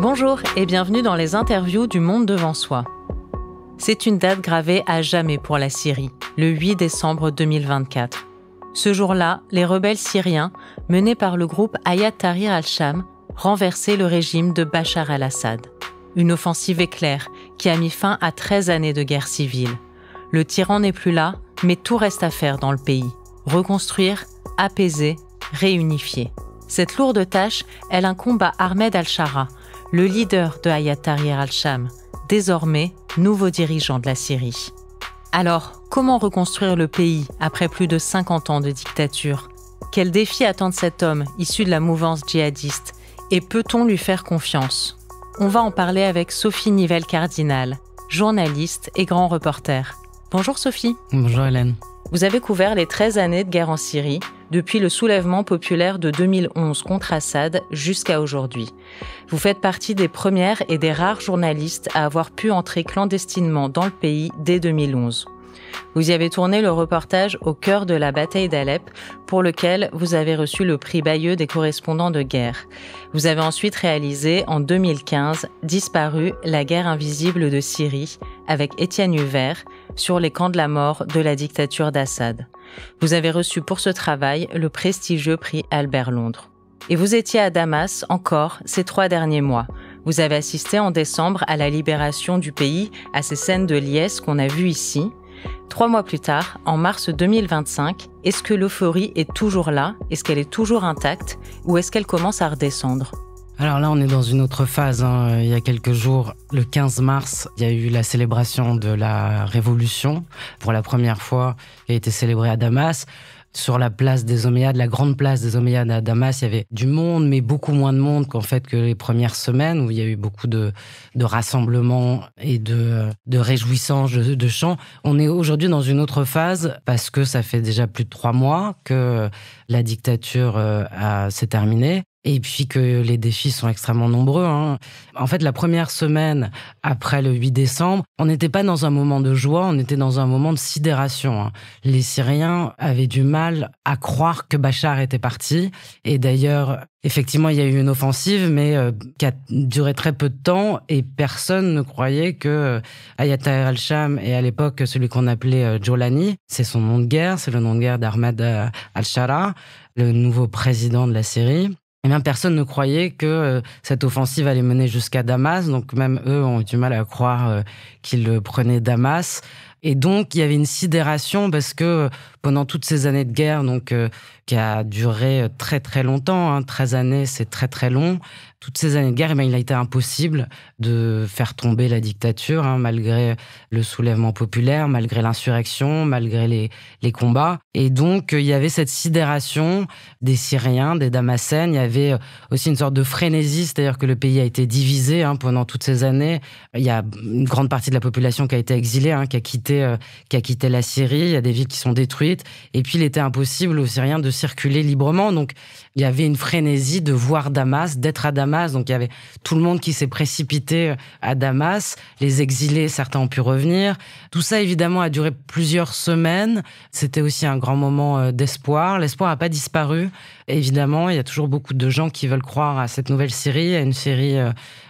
Bonjour et bienvenue dans les interviews du Monde devant soi. C'est une date gravée à jamais pour la Syrie, le 8 décembre 2024. Ce jour-là, les rebelles syriens, menés par le groupe Hayat Tahrir al-Sham, renversaient le régime de Bachar al-Assad. Une offensive éclair qui a mis fin à 13 années de guerre civile. Le tyran n'est plus là, mais tout reste à faire dans le pays. Reconstruire, apaiser, réunifier. Cette lourde tâche, elle incombe à Ahmed al-Shara, le leader de Hayat Tahrir al-Sham, désormais nouveau dirigeant de la Syrie. Alors, comment reconstruire le pays après plus de 50 ans de dictature ? Quels défis attendent cet homme issu de la mouvance djihadiste ? Et peut-on lui faire confiance ? On va en parler avec Sophie Nivelle-Cardinal, journaliste et grand reporter. Bonjour Sophie. Bonjour Hélène. Vous avez couvert les 13 années de guerre en Syrie, depuis le soulèvement populaire de 2011 contre Assad jusqu'à aujourd'hui. Vous faites partie des premières et des rares journalistes à avoir pu entrer clandestinement dans le pays dès 2011. Vous y avez tourné le reportage au cœur de la bataille d'Alep, pour lequel vous avez reçu le prix Bayeux des correspondants de guerre. Vous avez ensuite réalisé, en 2015, Disparu, la guerre invisible de Syrie, avec Étienne Huvert, sur les camps de la mort de la dictature d'Assad. Vous avez reçu pour ce travail le prestigieux prix Albert Londres. Et vous étiez à Damas encore ces 3 derniers mois. Vous avez assisté en décembre à la libération du pays, à ces scènes de liesse qu'on a vues ici. 3 mois plus tard, en mars 2025, est-ce que l'euphorie est toujours là ? Est-ce qu'elle est toujours intacte ? Ou est-ce qu'elle commence à redescendre ? Alors là, on est dans une autre phase. Il y a quelques jours, le 15 mars, il y a eu la célébration de la Révolution, pour la première fois, qui a été célébrée à Damas. Sur la place des Omeyyades, la grande place des Omeyyades à Damas, il y avait du monde, mais beaucoup moins de monde qu'en fait que les premières semaines, où il y a eu beaucoup de rassemblements et de réjouissances, de chants. On est aujourd'hui dans une autre phase, parce que ça fait déjà plus de 3 mois que la dictature s'est terminée. Et puis que les défis sont extrêmement nombreux. En fait, la première semaine après le 8 décembre, on n'était pas dans un moment de joie, on était dans un moment de sidération. Les Syriens avaient du mal à croire que Bachar était parti. Et d'ailleurs, effectivement, il y a eu une offensive, mais qui a duré très peu de temps. Et personne ne croyait que Hayat Tahrir al-Sham, et à l'époque celui qu'on appelait Jolani, c'est son nom de guerre, c'est le nom de guerre d'Ahmed al-Shara, le nouveau président de la Syrie. Eh bien, personne ne croyait que cette offensive allait mener jusqu'à Damas. Donc, même eux ont eu du mal à croire qu'ils prenaient Damas. Et donc, il y avait une sidération parce que pendant toutes ces années de guerre, donc qui a duré très très longtemps, 13 années, c'est très très long. Toutes ces années de guerre, il a été impossible de faire tomber la dictature, malgré le soulèvement populaire, malgré l'insurrection, malgré les combats. Et donc, il y avait cette sidération des Syriens, des Damascènes. Il y avait aussi une sorte de frénésie, c'est-à-dire que le pays a été divisé pendant toutes ces années. Il y a une grande partie de la population qui a été exilée, qui a quitté la Syrie. Il y a des villes qui sont détruites. Et puis, il était impossible aux Syriens de circuler librement. Donc, il y avait une frénésie de voir Damas, d'être à Damas. Donc, il y avait tout le monde qui s'est précipité à Damas. Les exilés, certains ont pu revenir. Tout ça, évidemment, a duré plusieurs semaines. C'était aussi un grand moment d'espoir. L'espoir n'a pas disparu. Évidemment, il y a toujours beaucoup de gens qui veulent croire à cette nouvelle Syrie, à une Syrie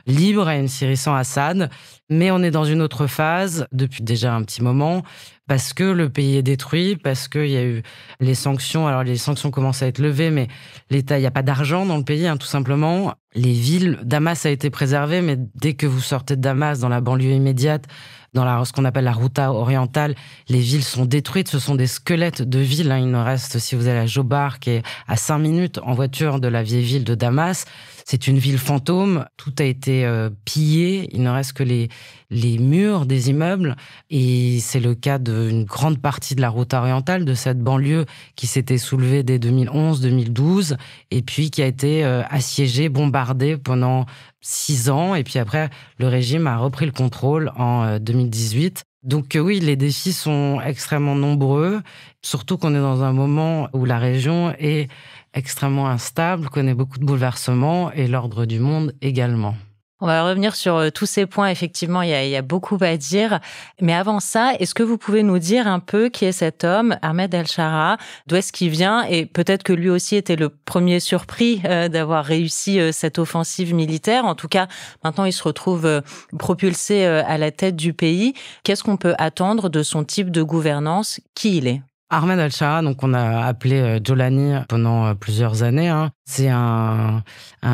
libre, à une Syrie sans Assad. Mais on est dans une autre phase depuis déjà un petit moment, parce que le pays est détruit, parce qu'il y a eu les sanctions. Alors les sanctions commencent à être levées, mais l'État, il n'y a pas d'argent dans le pays, tout simplement. Les villes, Damas a été préservée, mais dès que vous sortez de Damas, dans la banlieue immédiate, dans ce qu'on appelle la Ghouta orientale, les villes sont détruites. Ce sont des squelettes de villes. Il ne reste, si vous allez à Jobar, qui est à 5 minutes en voiture de la vieille ville de Damas, c'est une ville fantôme. Tout a été pillé. Il ne reste que les murs des immeubles. Et c'est le cas d'une grande partie de la Ghouta orientale, de cette banlieue qui s'était soulevée dès 2011-2012, et puis qui a été assiégée, bombardée pendant 6 ans. Et puis après, le régime a repris le contrôle en 2018. Donc oui, les défis sont extrêmement nombreux, surtout qu'on est dans un moment où la région est extrêmement instable, connaît beaucoup de bouleversements, et l'ordre du monde également. On va revenir sur tous ces points. Effectivement, il y a beaucoup à dire. Mais avant ça, est-ce que vous pouvez nous dire un peu qui est cet homme, Ahmed El-Shara, d'où est-ce qu'il vient? Et peut-être que lui aussi était le premier surpris d'avoir réussi cette offensive militaire. En tout cas, maintenant, il se retrouve propulsé à la tête du pays. Qu'est-ce qu'on peut attendre de son type de gouvernance? Qui il est? Ahmed Al-Shara, donc on a appelé Jolani pendant plusieurs années. C'est un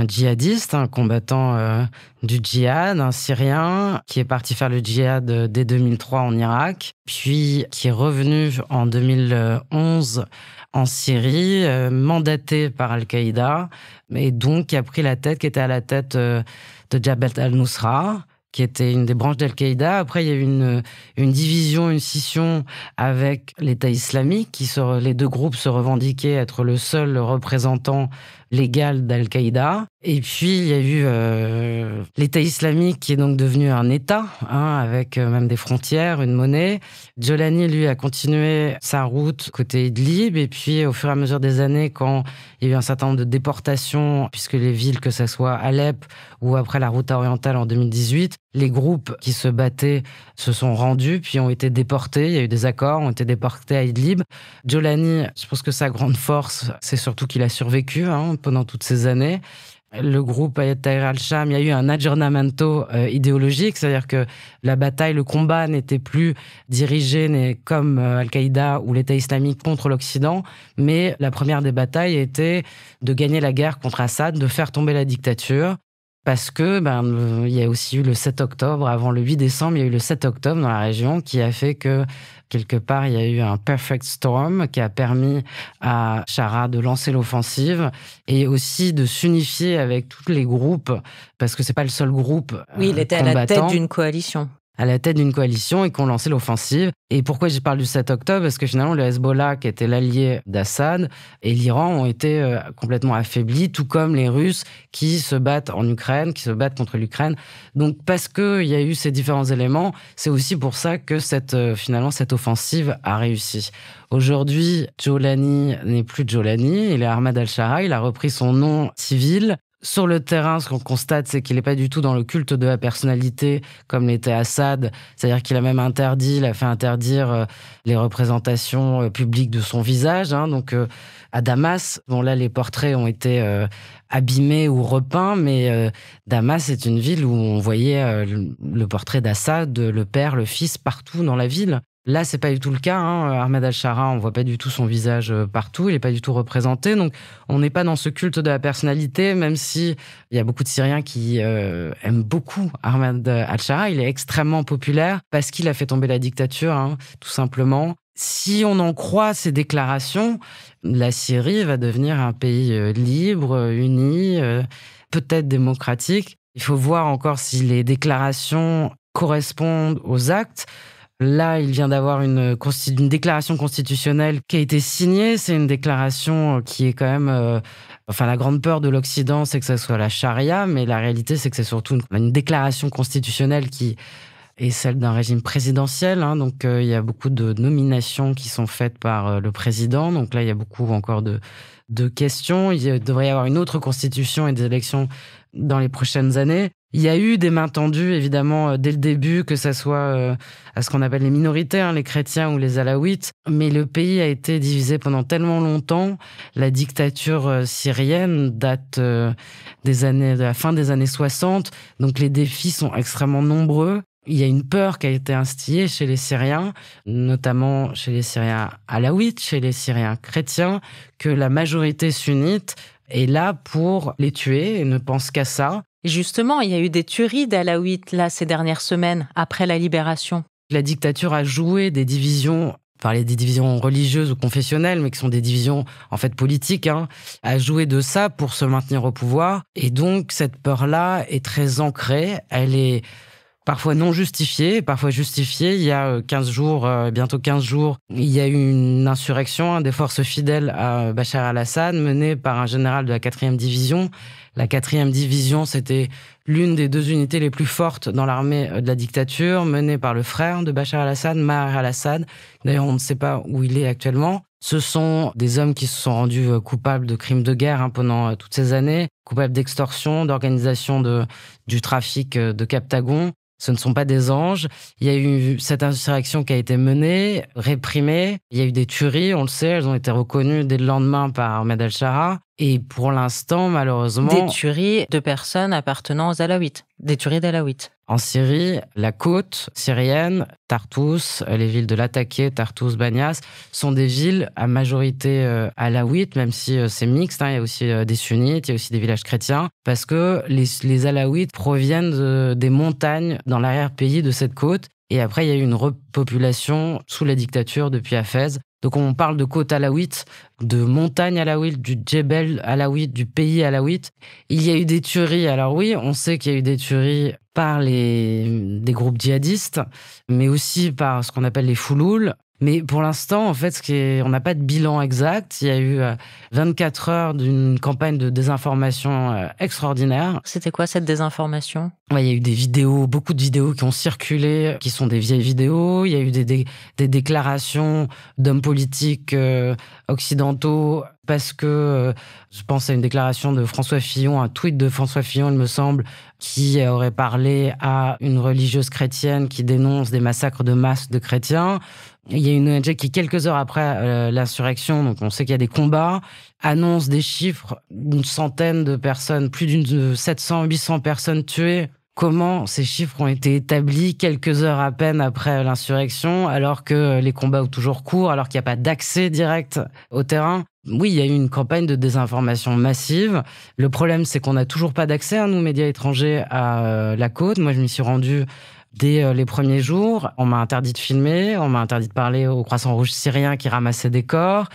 djihadiste, un combattant du djihad, un Syrien qui est parti faire le djihad dès 2003 en Irak, puis qui est revenu en 2011 en Syrie, mandaté par Al-Qaïda, et donc qui a pris la tête, qui était à la tête de Jabhat al-Nusra, qui était une des branches d'Al-Qaïda. Après, il y a eu une division, une scission avec l'État islamique, les deux groupes se revendiquaient être le seul représentant légal d'Al-Qaïda. Et puis, il y a eu l'État islamique qui est donc devenu un État, avec même des frontières, une monnaie. Jolani, lui, a continué sa route côté Idlib. Et puis, au fur et à mesure des années, quand il y a eu un certain nombre de déportations, puisque les villes, que ce soit Alep ou après la route orientale en 2018, les groupes qui se battaient se sont rendus, puis ont été déportés. Il y a eu des accords, ont été déportés à Idlib. Jolani, je pense que sa grande force, c'est surtout qu'il a survécu pendant toutes ces années. Le groupe Hayat Tahrir al-Sham, il y a eu un aggiornamento idéologique, c'est-à-dire que la bataille, le combat n'était plus dirigé comme Al-Qaïda ou l'État islamique contre l'Occident, mais la première des batailles était de gagner la guerre contre Assad, de faire tomber la dictature. Parce que il y a aussi eu le 7 octobre, avant le 8 décembre, il y a eu le 7 octobre dans la région qui a fait que, quelque part, il y a eu un perfect storm qui a permis à Shara de lancer l'offensive et aussi de s'unifier avec tous les groupes, parce que c'est pas le seul groupe Oui, il était à la tête d'une coalition. À la tête d'une coalition et qui ont lancé l'offensive. Et pourquoi je parle du 7 octobre? Parce que finalement, le Hezbollah, qui était l'allié d'Assad, et l'Iran ont été complètement affaiblis, tout comme les Russes qui se battent en Ukraine, qui se battent contre l'Ukraine. Donc, parce qu'il y a eu ces différents éléments, c'est aussi pour ça que finalement, cette offensive a réussi. Aujourd'hui, Jolani n'est plus Jolani, il est Ahmed Al-Shara, il a repris son nom civil. Sur le terrain, ce qu'on constate, c'est qu'il n'est pas du tout dans le culte de la personnalité comme l'était Assad. C'est-à-dire qu'il a même il a fait interdire les représentations publiques de son visage. Donc, à Damas, bon là, les portraits ont été abîmés ou repeints, mais Damas est une ville où on voyait le portrait d'Assad, le père, le fils, partout dans la ville. Là, c'est pas du tout le cas. Ahmed Al-Shara, on voit pas du tout son visage partout. Il est pas du tout représenté. Donc, on n'est pas dans ce culte de la personnalité, même si il y a beaucoup de Syriens qui aiment beaucoup Ahmed Al-Shara. Il est extrêmement populaire parce qu'il a fait tomber la dictature, tout simplement. Si on en croit ces déclarations, la Syrie va devenir un pays libre, uni, peut-être démocratique. Il faut voir encore si les déclarations correspondent aux actes. Là, il vient d'avoir une déclaration constitutionnelle qui a été signée. C'est une déclaration qui est quand même... la grande peur de l'Occident, c'est que ça soit la charia, mais la réalité, c'est que c'est surtout une déclaration constitutionnelle qui est celle d'un régime présidentiel. Donc, il y a beaucoup de nominations qui sont faites par le président. Donc là, il y a beaucoup encore de questions. Il devrait y avoir une autre constitution et des élections dans les prochaines années. Il y a eu des mains tendues, évidemment, dès le début, que ça soit à ce qu'on appelle les minorités, les chrétiens ou les alaouites. Mais le pays a été divisé pendant tellement longtemps. La dictature syrienne date de la fin des années 60. Donc les défis sont extrêmement nombreux. Il y a une peur qui a été instillée chez les Syriens, notamment chez les Syriens alaouites, chez les Syriens chrétiens, que la majorité sunnite est là pour les tuer et ne pense qu'à ça. Justement, il y a eu des tueries d'alaouites là ces dernières semaines, après la libération. La dictature a joué des divisions, des divisions religieuses ou confessionnelles, mais qui sont des divisions en fait politiques, a joué de ça pour se maintenir au pouvoir. Et donc cette peur-là est très ancrée, elle est parfois non justifiée, parfois justifiée. Il y a 15 jours, bientôt 15 jours, il y a eu une insurrection des forces fidèles à Bachar al-Assad menée par un général de la 4e division. La 4e division, c'était l'une des deux unités les plus fortes dans l'armée de la dictature, menée par le frère de Bachar al-Assad, Maher al-Assad. D'ailleurs, on ne sait pas où il est actuellement. Ce sont des hommes qui se sont rendus coupables de crimes de guerre pendant toutes ces années, coupables d'extorsion, d'organisation du trafic de Captagon. Ce ne sont pas des anges. Il y a eu cette insurrection qui a été menée, réprimée. Il y a eu des tueries, on le sait, elles ont été reconnues dès le lendemain par Ahmed al-Shara. Et pour l'instant, malheureusement... Des tueries de personnes appartenant aux Alaouites. Des tueries d'Alaouites. En Syrie, la côte syrienne, Tartous, les villes de Latakia, Tartous, Banias, sont des villes à majorité alaouite, même si c'est mixte. Il y a aussi des sunnites, il y a aussi des villages chrétiens, parce que les Alaouites proviennent des montagnes dans l'arrière-pays de cette côte. Et après, il y a eu une repopulation sous la dictature depuis Hafez. Donc on parle de côte alaouite, de montagne alaouite, du Djebel alaouite, du pays alaouite. Il y a eu des tueries. Alors oui, on sait qu'il y a eu des tueries par des groupes djihadistes, mais aussi par ce qu'on appelle les foulouls. Mais pour l'instant, en fait, on n'a pas de bilan exact. Il y a eu 24 heures d'une campagne de désinformation extraordinaire. C'était quoi cette désinformation ? Ouais, il y a eu des vidéos, beaucoup de vidéos qui ont circulé, qui sont des vieilles vidéos. Il y a eu des déclarations d'hommes politiques occidentaux parce que je pense à une déclaration de François Fillon, un tweet de François Fillon, il me semble, qui aurait parlé à une religieuse chrétienne qui dénonce des massacres de masse de chrétiens. Il y a une ONG qui, quelques heures après l'insurrection, donc on sait qu'il y a des combats, annonce des chiffres, une centaine de personnes, plus d'une 700, 800 personnes tuées. Comment ces chiffres ont été établis quelques heures à peine après l'insurrection, alors que les combats ont toujours cours, alors qu'il n'y a pas d'accès direct au terrain? Oui, il y a eu une campagne de désinformation massive. Le problème, c'est qu'on n'a toujours pas d'accès, nous, médias étrangers, à la côte. Moi, je m'y suis rendu dès les premiers jours. On m'a interdit de filmer, on m'a interdit de parler au Croissant Rouge syrien qui ramassait des corps.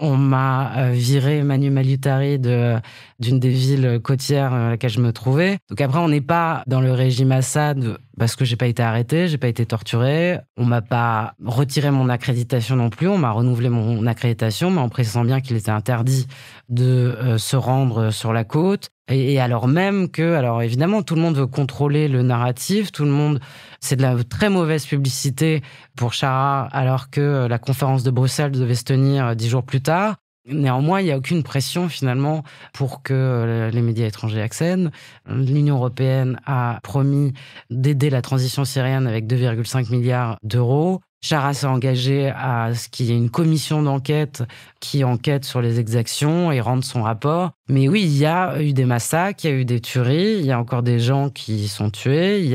On m'a viré manu militari d'une des villes côtières à laquelle je me trouvais. Donc après, on n'est pas dans le régime Assad parce que j'ai pas été arrêté, j'ai pas été torturé. On m'a pas retiré mon accréditation non plus. On m'a renouvelé mon accréditation, mais en précisant bien qu'il était interdit de se rendre sur la côte. Et alors même que, alors évidemment, tout le monde veut contrôler le narratif, tout le monde, c'est de la très mauvaise publicité pour Shara, alors que la conférence de Bruxelles devait se tenir 10 jours plus tard. Néanmoins, il n'y a aucune pression finalement pour que les médias étrangers accèdent. L'Union européenne a promis d'aider la transition syrienne avec 2,5 milliards d'euros. Shara s'est engagé à ce qu'il y ait une commission d'enquête qui enquête sur les exactions et rende son rapport. Mais oui, il y a eu des massacres, il y a eu des tueries, il y a encore des gens qui sont tués.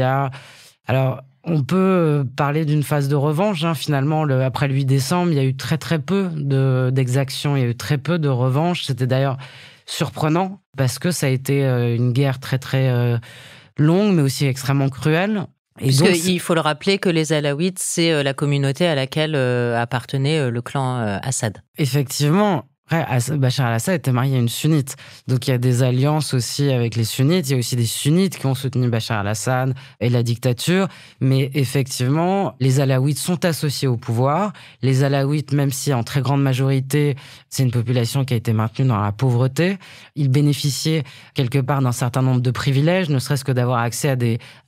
Alors, on peut parler d'une phase de revanche. Finalement, après le 8 décembre, il y a eu très très peu d'exactions, il y a eu très peu de revanche. C'était d'ailleurs surprenant parce que ça a été une guerre très très longue, mais aussi extrêmement cruelle. Il faut le rappeler que les Alaouites, c'est la communauté à laquelle appartenait le clan Assad. Effectivement. Après, Bachar al-Assad était marié à une sunnite. Donc il y a des alliances aussi avec les sunnites. Il y a aussi des sunnites qui ont soutenu Bachar al-Assad et la dictature. Mais effectivement, les Alaouites sont associés au pouvoir. Les Alaouites, même si en très grande majorité, c'est une population qui a été maintenue dans la pauvreté, ils bénéficiaient quelque part d'un certain nombre de privilèges, ne serait-ce que d'avoir accès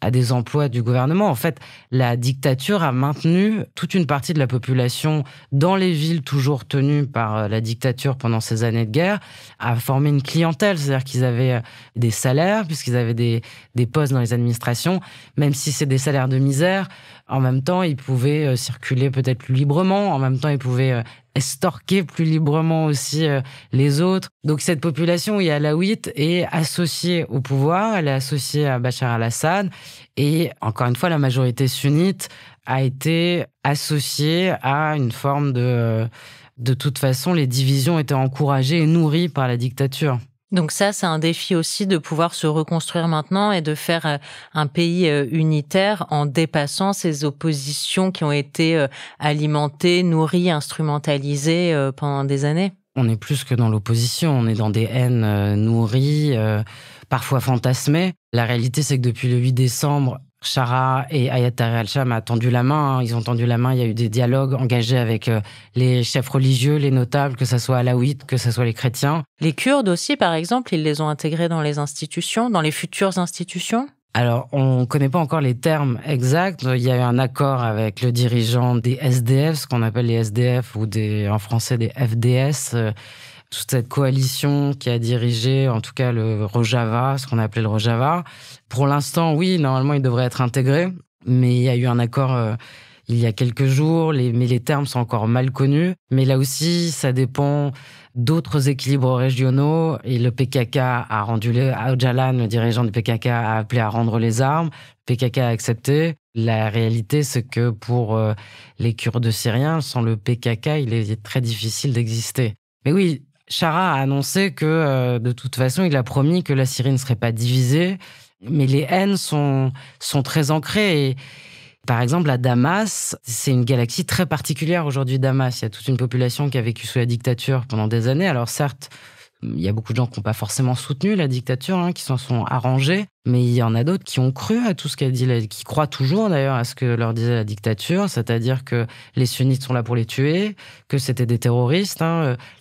à des emplois du gouvernement. En fait, la dictature a maintenu toute une partie de la population dans les villes toujours tenues par la dictature pendant ces années de guerre, a formé une clientèle, c'est-à-dire qu'ils avaient des salaires, puisqu'ils avaient des postes dans les administrations, même si c'est des salaires de misère, en même temps, ils pouvaient circuler peut-être plus librement, en même temps, ils pouvaient estorquer plus librement aussi les autres. Donc cette population alaouite est associée au pouvoir, elle est associée à Bachar al-Assad, et encore une fois, la majorité sunnite a été associée à une forme de toute façon, les divisions étaient encouragées et nourries par la dictature. Donc ça, c'est un défi aussi de pouvoir se reconstruire maintenant et de faire un pays unitaire en dépassant ces oppositions qui ont été alimentées, nourries, instrumentalisées pendant des années. On est plus que dans l'opposition, on est dans des haines nourries, parfois fantasmées. La réalité, c'est que depuis le 8 décembre, Shara et Ayat Tahrir al-Sham ont tendu la main. Ils ont tendu la main. Il y a eu des dialogues engagés avec les chefs religieux, les notables, que ce soit alaouites, que ce soit les chrétiens. Les Kurdes aussi, par exemple, ils les ont intégrés dans les institutions, dans les futures institutions ? Alors, on ne connaît pas encore les termes exacts. Il y a eu un accord avec le dirigeant des SDF, ce qu'on appelle les SDF, ou en français des FDS, toute cette coalition qui a dirigé, en tout cas, le Rojava, ce qu'on a appelé le Rojava. Pour l'instant, oui, normalement, il devrait être intégré, mais il y a eu un accord il y a quelques jours, mais les termes sont encore mal connus. Mais là aussi, ça dépend d'autres équilibres régionaux, et le PKK a rendu Öcalan, le dirigeant du PKK, a appelé à rendre les armes. Le PKK a accepté. La réalité, c'est que pour les Kurdes syriens, sans le PKK, il est très difficile d'exister. Mais oui, Chara a annoncé que, de toute façon, il a promis que la Syrie ne serait pas divisée. Mais les haines sont très ancrées. Et, par exemple, à Damas, c'est une galaxie très particulière aujourd'hui, Damas. Il y a toute une population qui a vécu sous la dictature pendant des années. Alors certes, il y a beaucoup de gens qui n'ont pas forcément soutenu la dictature, qui s'en sont arrangés. Mais il y en a d'autres qui ont cru à tout ce qu'elle dit, qui croient toujours d'ailleurs à ce que leur disait la dictature, c'est-à-dire que les sunnites sont là pour les tuer, que c'était des terroristes.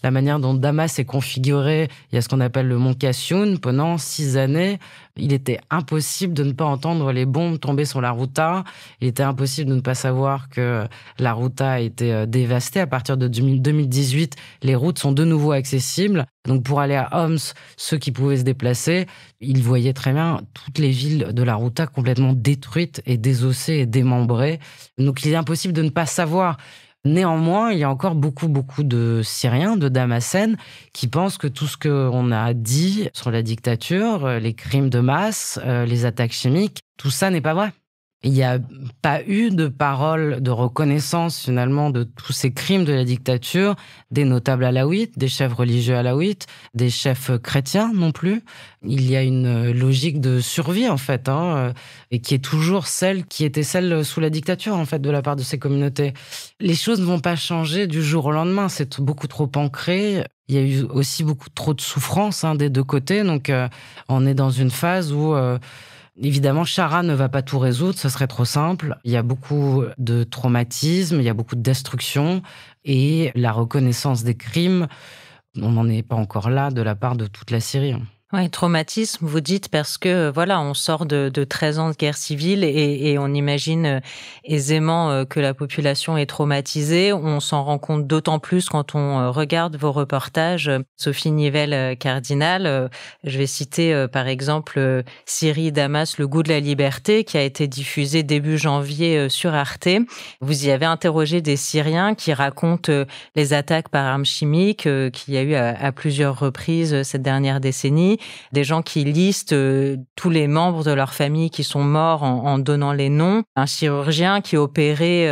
La manière dont Damas est configuré, il y a ce qu'on appelle le mont Kassioun. Pendant 6 années, il était impossible de ne pas entendre les bombes tomber sur la Ghouta. Il était impossible de ne pas savoir que la Ghouta a été dévastée. À partir de 2018, les routes sont de nouveau accessibles. Donc pour aller à Homs, ceux qui pouvaient se déplacer, ils voyaient très bien toutes les villes de la Ghouta complètement détruites et désossées et démembrées. Donc il est impossible de ne pas savoir. Néanmoins, il y a encore beaucoup de Syriens, de Damascènes, qui pensent que tout ce qu'on a dit sur la dictature, les crimes de masse, les attaques chimiques, tout ça n'est pas vrai. Il n'y a pas eu de parole de reconnaissance, finalement, de tous ces crimes de la dictature, des notables alaouites, des chefs religieux alaouites, des chefs chrétiens non plus. Il y a une logique de survie, en fait, et qui est toujours celle qui était celle sous la dictature, en fait, de la part de ces communautés. Les choses ne vont pas changer du jour au lendemain, c'est beaucoup trop ancré. Il y a eu aussi beaucoup trop de souffrance des deux côtés, donc on est dans une phase où... Évidemment, Chara ne va pas tout résoudre, ce serait trop simple. Il y a beaucoup de traumatisme, il y a beaucoup de destruction, et la reconnaissance des crimes, on n'en est pas encore là de la part de toute la Syrie. Oui, traumatisme, vous dites, parce que voilà, on sort de 13 ans de guerre civile et on imagine aisément que la population est traumatisée. On s'en rend compte d'autant plus quand on regarde vos reportages. Sophie Nivelle-Cardinal, je vais citer par exemple Syrie, Damas, le goût de la liberté, qui a été diffusé début janvier sur Arte. Vous y avez interrogé des Syriens qui racontent les attaques par armes chimiques qu'il y a eu à plusieurs reprises cette dernière décennie. Des gens qui listent tous les membres de leur famille qui sont morts en donnant les noms. Un chirurgien qui opérait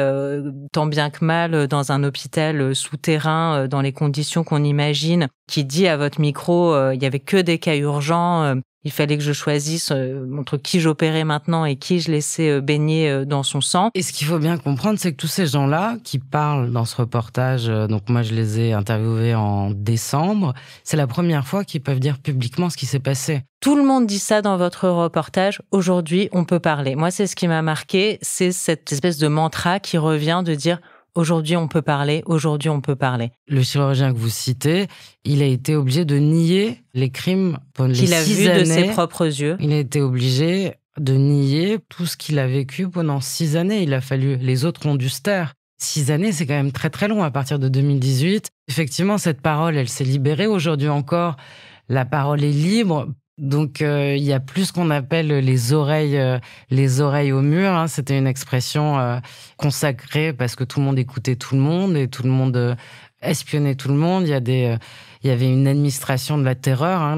tant bien que mal dans un hôpital souterrain dans les conditions qu'on imagine, qui dit à votre micro il y avait que des cas urgents. Il fallait que je choisisse entre qui j'opérais maintenant et qui je laissais baigner dans son sang. Et ce qu'il faut bien comprendre, c'est que tous ces gens-là qui parlent dans ce reportage, donc moi je les ai interviewés en décembre, c'est la première fois qu'ils peuvent dire publiquement ce qui s'est passé. Tout le monde dit ça dans votre reportage. Aujourd'hui, on peut parler. Moi, c'est ce qui m'a marqué, c'est cette espèce de mantra qui revient de dire aujourd'hui, on peut parler, aujourd'hui, on peut parler. Le chirurgien que vous citez, il a été obligé de nier les crimes pendant les 6 années. Qu'il a vu de ses propres yeux. Il a été obligé de nier tout ce qu'il a vécu pendant 6 années. Il a fallu, les autres ont dû se taire. 6 années, c'est quand même très très long à partir de 2018. Effectivement, cette parole, elle s'est libérée. Aujourd'hui encore, la parole est libre. Donc, il y a plus ce qu'on appelle les oreilles au mur. C'était une expression consacrée parce que tout le monde écoutait tout le monde et tout le monde espionnait tout le monde. Il y avait une administration de la terreur.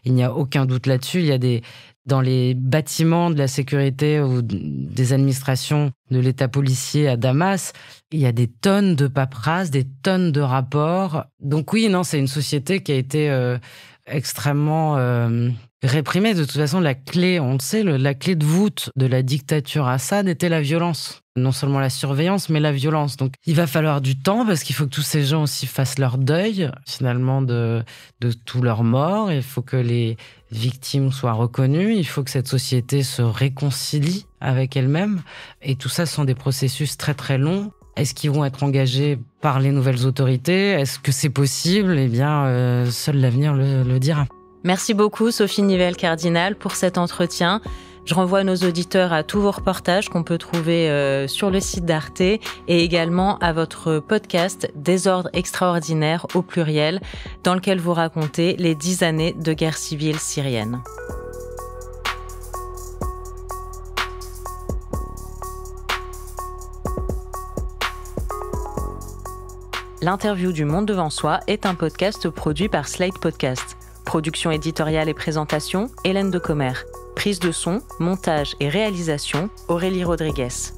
Il n'y a aucun doute là-dessus. Il y a dans les bâtiments de la sécurité ou des administrations de l'État policier à Damas, il y a des tonnes de paperasse, des tonnes de rapports. Donc oui, non, c'est une société qui a été extrêmement réprimée. De toute façon, la clé, on le sait, la clé de voûte de la dictature Assad était la violence. Non seulement la surveillance, mais la violence. Donc, il va falloir du temps parce qu'il faut que tous ces gens aussi fassent leur deuil, finalement, de tous leurs morts. Il faut que les victimes soient reconnues. Il faut que cette société se réconcilie avec elle-même. Et tout ça, ce sont des processus très, très longs. Est-ce qu'ils vont être engagés par les nouvelles autorités? Est-ce que c'est possible? Eh bien, seul l'avenir le dira. Merci beaucoup, Sophie Nivelle-Cardinal, pour cet entretien. Je renvoie nos auditeurs à tous vos reportages qu'on peut trouver sur le site d'Arte et également à votre podcast Désordre extraordinaire au pluriel, dans lequel vous racontez les 10 années de guerre civile syrienne. L'interview du Monde devant soi est un podcast produit par Slate Podcast. Production éditoriale et présentation, Hélène Decomer. Prise de son, montage et réalisation, Aurélie Rodriguez.